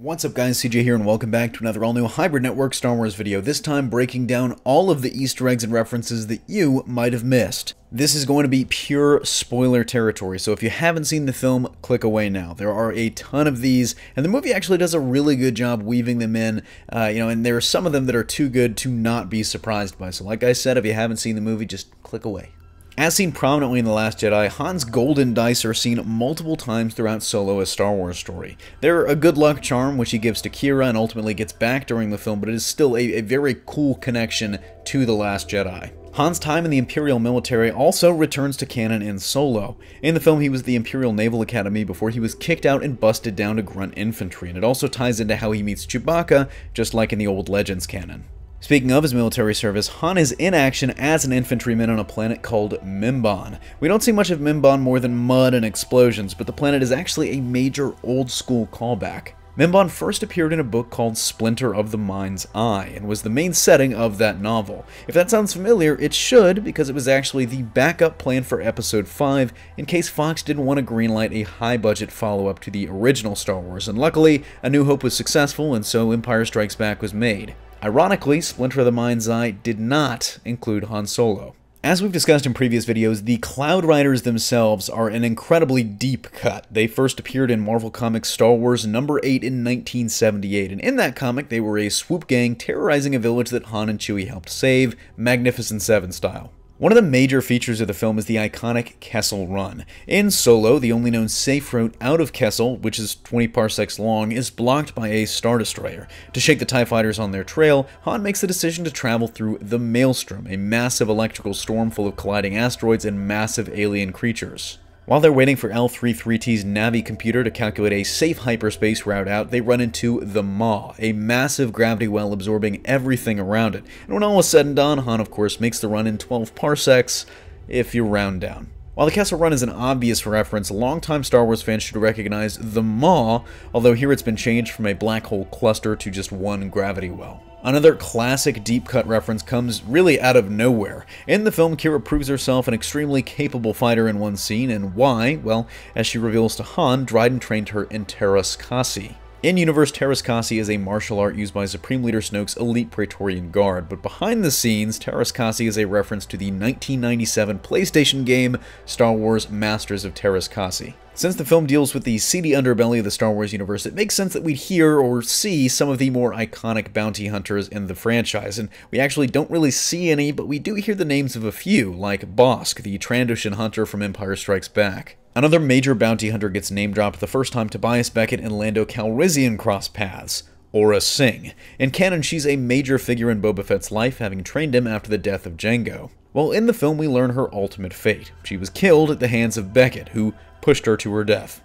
What's up guys, CJ here and welcome back to another all-new Hybrid Network Star Wars video, this time breaking down all of the Easter eggs and references that you might have missed. This is going to be pure spoiler territory, so if you haven't seen the film, click away now. There are a ton of these, and the movie actually does a really good job weaving them in, and there are some of them that are too good to not be surprised by. So like I said, if you haven't seen the movie, just click away. As seen prominently in The Last Jedi, Han's golden dice are seen multiple times throughout Solo: A Star Wars Story. They're a good luck charm, which he gives to Qi'ra and ultimately gets back during the film, but it is still a very cool connection to The Last Jedi. Han's time in the Imperial military also returns to canon in Solo. In the film, he was at the Imperial Naval Academy before he was kicked out and busted down to grunt infantry, and it also ties into how he meets Chewbacca, just like in the old Legends canon. Speaking of his military service, Han is in action as an infantryman on a planet called Mimban. We don't see much of Mimban more than mud and explosions, but the planet is actually a major old-school callback. Mimban first appeared in a book called Splinter of the Mind's Eye, and was the main setting of that novel. If that sounds familiar, it should, because it was actually the backup plan for Episode 5, in case Fox didn't want to greenlight a high-budget follow-up to the original Star Wars, and luckily, A New Hope was successful, and so Empire Strikes Back was made. Ironically, Splinter of the Mind's Eye did not include Han Solo. As we've discussed in previous videos, the Cloud Riders themselves are an incredibly deep cut. They first appeared in Marvel Comics Star Wars number 8 in 1978, and in that comic they were a swoop gang terrorizing a village that Han and Chewie helped save, Magnificent Seven style. One of the major features of the film is the iconic Kessel Run. In Solo, the only known safe route out of Kessel, which is 20 parsecs long, is blocked by a Star Destroyer. To shake the TIE fighters on their trail, Han makes the decision to travel through the Maelstrom, a massive electrical storm full of colliding asteroids and massive alien creatures. While they're waiting for L-33T's Navi computer to calculate a safe hyperspace route out, they run into the Maw, a massive gravity well absorbing everything around it. And when all is said and done, Han of course makes the run in 12 parsecs, if you round down. While the Kessel Run is an obvious reference, longtime Star Wars fans should recognize the Maw, although here it's been changed from a black hole cluster to just one gravity well. Another classic deep-cut reference comes really out of nowhere. In the film, Qi'ra proves herself an extremely capable fighter in one scene, and why? Well, as she reveals to Han, Dryden trained her in Teräs Käsi. In-universe, Teräs Käsi is a martial art used by Supreme Leader Snoke's elite Praetorian Guard, but behind the scenes, Teräs Käsi is a reference to the 1997 PlayStation game Star Wars Masters of Teräs Käsi. Since the film deals with the seedy underbelly of the Star Wars universe, it makes sense that we'd hear or see some of the more iconic bounty hunters in the franchise, and we actually don't really see any, but we do hear the names of a few, like Bossk, the Trandoshan hunter from Empire Strikes Back. Another major bounty hunter gets name-dropped the first time Tobias Beckett and Lando Calrissian cross paths. Aurra Sing. In canon, she's a major figure in Boba Fett's life, having trained him after the death of Jango. Well, in the film, we learn her ultimate fate. She was killed at the hands of Beckett, who pushed her to her death.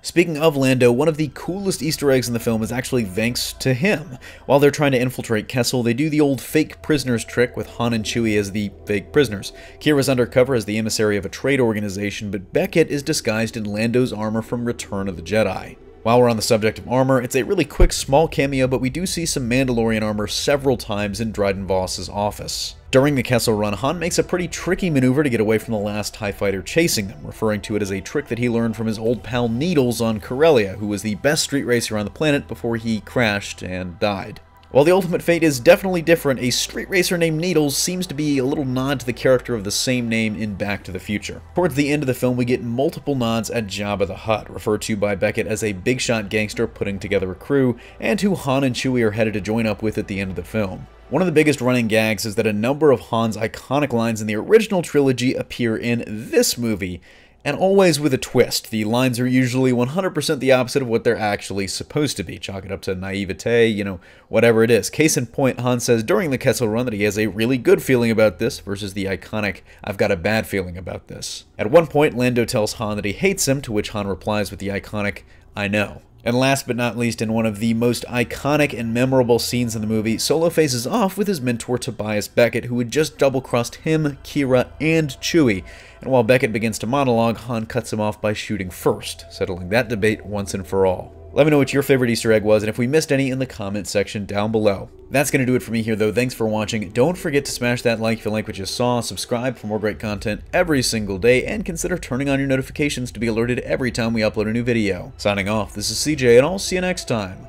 Speaking of Lando, one of the coolest Easter eggs in the film is actually thanks to him. While they're trying to infiltrate Kessel, they do the old fake prisoners trick with Han and Chewie as the fake prisoners. Qi'ra's undercover as the emissary of a trade organization, but Beckett is disguised in Lando's armor from Return of the Jedi. While we're on the subject of armor, it's a really quick, small cameo, but we do see some Mandalorian armor several times in Dryden Voss's office. During the Kessel Run, Han makes a pretty tricky maneuver to get away from the last TIE fighter chasing them, referring to it as a trick that he learned from his old pal Needles on Corellia, who was the best street racer on the planet before he crashed and died. While the ultimate fate is definitely different, a street racer named Needles seems to be a little nod to the character of the same name in Back to the Future. Towards the end of the film, we get multiple nods at Jabba the Hutt, referred to by Beckett as a big-shot gangster putting together a crew, and who Han and Chewie are headed to join up with at the end of the film. One of the biggest running gags is that a number of Han's iconic lines in the original trilogy appear in this movie, and always with a twist. The lines are usually 100% the opposite of what they're actually supposed to be. Chalk it up to naivete, whatever it is. Case in point, Han says during the Kessel Run that he has a really good feeling about this versus the iconic, I've got a bad feeling about this. At one point, Lando tells Han that he hates him, to which Han replies with the iconic, I know. And last but not least, in one of the most iconic and memorable scenes in the movie, Solo faces off with his mentor Tobias Beckett, who had just double-crossed him, Qi'ra, and Chewie. And while Beckett begins to monologue, Han cuts him off by shooting first, settling that debate once and for all. Let me know what your favorite Easter egg was, and if we missed any, in the comment section down below. That's going to do it for me here, though. Thanks for watching. Don't forget to smash that like if you like what you saw, subscribe for more great content every single day, and consider turning on your notifications to be alerted every time we upload a new video. Signing off, this is CJ, and I'll see you next time.